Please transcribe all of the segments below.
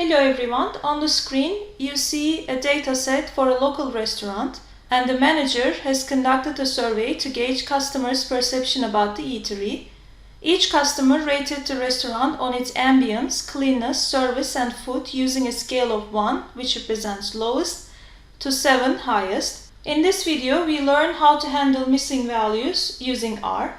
Hello everyone, on the screen you see a data set for a local restaurant and the manager has conducted a survey to gauge customers' perception about the eatery. Each customer rated the restaurant on its ambience, cleanness, service and food using a scale of 1, which represents lowest, to 7, highest. In this video we learn how to handle missing values using R.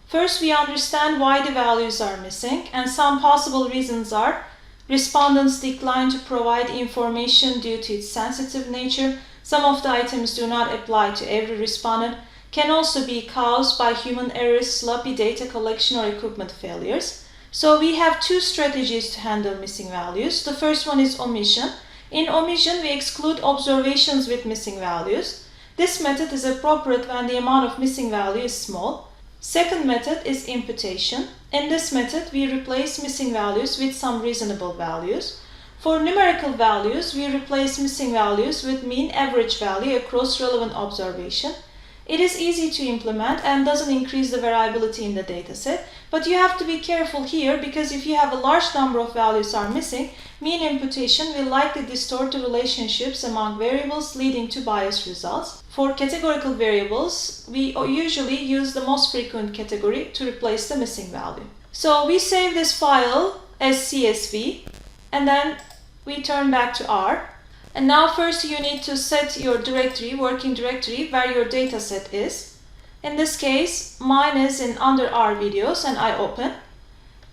First we understand why the values are missing, and some possible reasons are: respondents decline to provide information due to its sensitive nature. Some of the items do not apply to every respondent. Can also be caused by human errors, sloppy data collection, or equipment failures. So we have two strategies to handle missing values. The first one is omission. In omission, we exclude observations with missing values. This method is appropriate when the amount of missing value is small. Second method is imputation. In this method, we replace missing values with some reasonable values. For numerical values, we replace missing values with mean average value across relevant observation. It is easy to implement and doesn't increase the variability in the dataset, but you have to be careful here because if you have a large number of values are missing, mean imputation will likely distort the relationships among variables, leading to biased results. For categorical variables, we usually use the most frequent category to replace the missing value. So we save this file as CSV and then we turn back to R. And now first you need to set your directory, working directory, where your dataset is. In this case, mine is in under R videos and I open.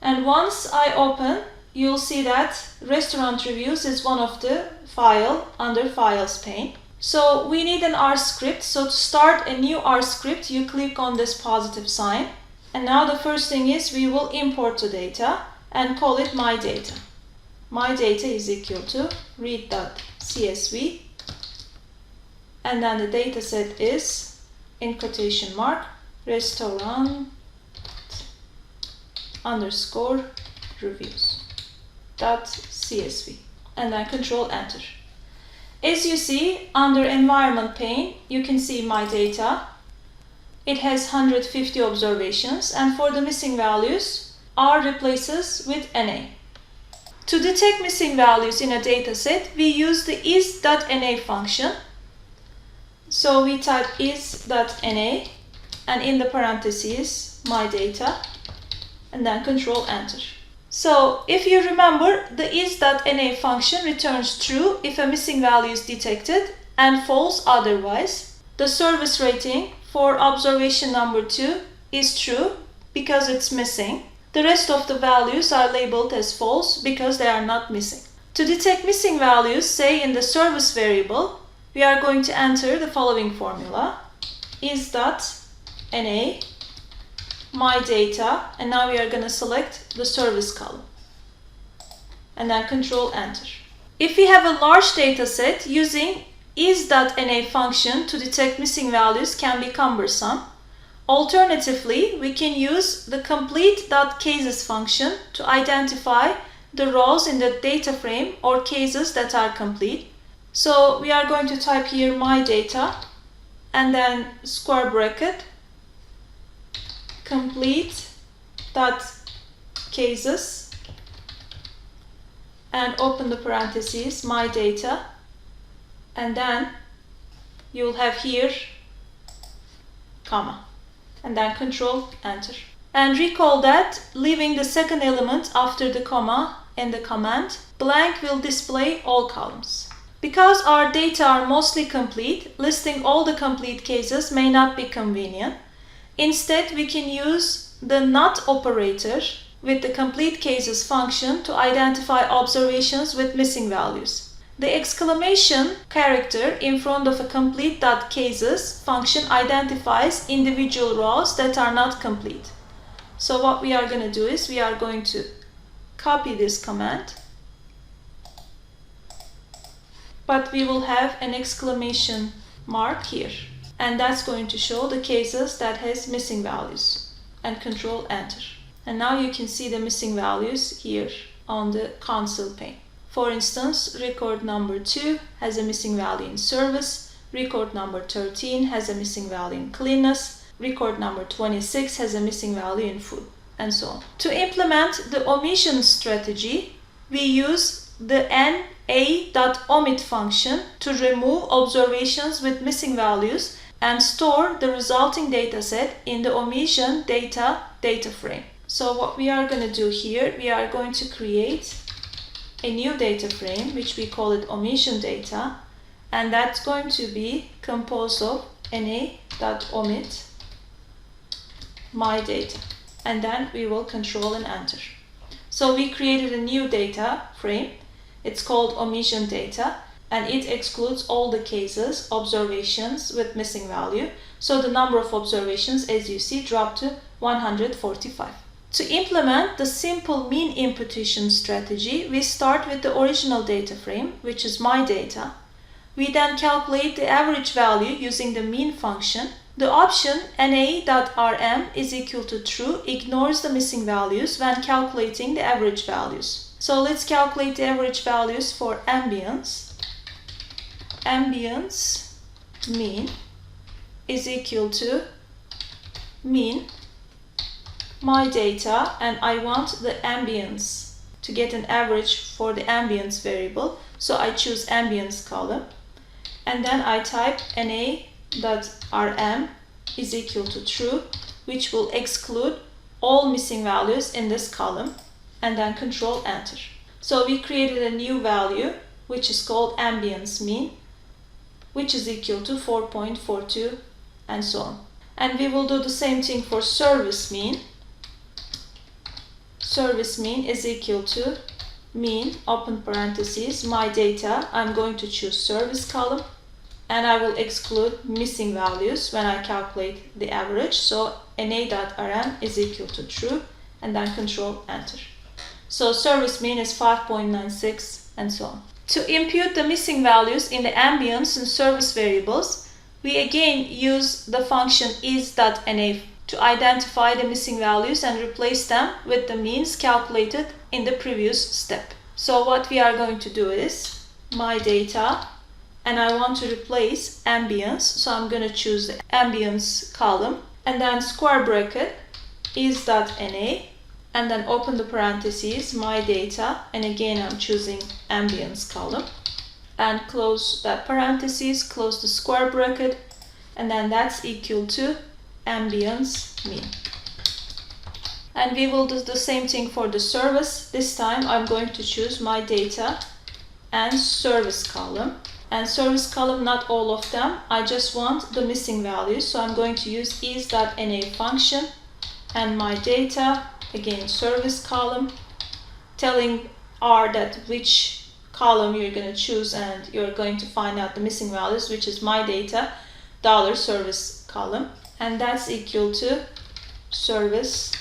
And once I open, you'll see that restaurant reviews is one of the file under files pane. So we need an R script. So to start a new R script, you click on this positive sign. And now the first thing is we will import the data and call it my data. My data is equal to read.csv, and then the data set is in quotation mark restaurant underscore reviews .csv, and then control enter. As you see under environment pane, you can see my data. It has 150 observations, and for the missing values, R replaces with NA. To detect missing values in a dataset, we use the is.na function. So we type is.na and in the parentheses my data and then control enter. So if you remember, the is.na function returns true if a missing value is detected and false otherwise. The service rating for observation number 2 is true because it's missing. The rest of the values are labeled as false because they are not missing. To detect missing values, say in the service variable, we are going to enter the following formula: is.na my data, and now we are going to select the service column and then control enter. If we have a large data set, using is.na function to detect missing values can be cumbersome. Alternatively, we can use the complete.cases function to identify the rows in the data frame or cases that are complete. So we are going to type here my data and then square bracket complete.cases and open the parentheses my data, and then you'll have here comma, and then control enter. And recall that leaving the second element after the comma in the command blank will display all columns. Because our data are mostly complete, listing all the complete cases may not be convenient. Instead, we can use the not operator with the complete cases function to identify observations with missing values. The exclamation character in front of a complete.cases function identifies individual rows that are not complete. So what we are going to do is we are going to copy this command, but we will have an exclamation mark here, and that's going to show the cases that has missing values, and control enter. And now you can see the missing values here on the console pane. For instance, record number 2 has a missing value in service, record number 13 has a missing value in cleanness, record number 26 has a missing value in food, and so on. To implement the omission strategy, we use the na.omit function to remove observations with missing values and store the resulting dataset in the omission data frame. So what we are going to do here, we are going to create a new data frame which we call it omission data, and that's going to be composed of na.omit my data, and then we will control and enter. So we created a new data frame. It's called omission data, and it excludes all the cases, observations with missing value. So the number of observations, as you see, dropped to 145. To implement the simple mean imputation strategy, we start with the original data frame, which is my data. We then calculate the average value using the mean function. The option na.rm is equal to true ignores the missing values when calculating the average values. So let's calculate the average values for ambience. Ambience mean is equal to mean my data, and I want the ambience to get an average for the ambience variable. So I choose ambience column, and then I type na.rm is equal to true, which will exclude all missing values in this column, and then control enter. So we created a new value which is called ambience mean, which is equal to 4.42 and so on. And we will do the same thing for service mean. Service mean is equal to mean, open parentheses, my data. I'm going to choose service column, and I will exclude missing values when I calculate the average. So na.rm is equal to true, and then control enter. So service mean is 5.96 and so on. To impute the missing values in the ambience and service variables, we again use the function is.na to identify the missing values and replace them with the means calculated in the previous step. So what we are going to do is my data, and I want to replace ambience, so I'm going to choose the ambience column, and then square bracket is.na, and then open the parentheses my data, and again I'm choosing ambience column, and close that parentheses, close the square bracket, and then that's equal to ambience mean. And we will do the same thing for the service. This time I'm going to choose my data and service column. And service column, not all of them, I just want the missing values, so I'm going to use is.na function and my data, again service column, telling R that which column you're going to choose, and you're going to find out the missing values, which is my data $service column, and that's equal to service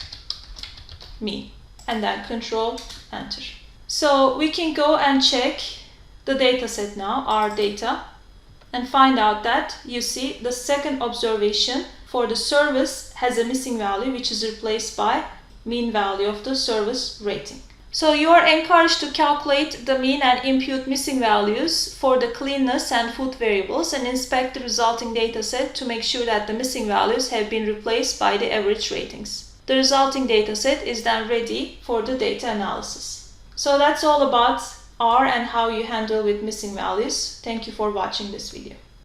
mean, and then control enter. So we can go and check the data set now, our data, and find out that you see the second observation for the service has a missing value, which is replaced by mean value of the service rating. So you are encouraged to calculate the mean and impute missing values for the cleanness and food variables and inspect the resulting data set to make sure that the missing values have been replaced by the average ratings. The resulting data set is then ready for the data analysis. So that's all about R and how you handle with missing values. Thank you for watching this video.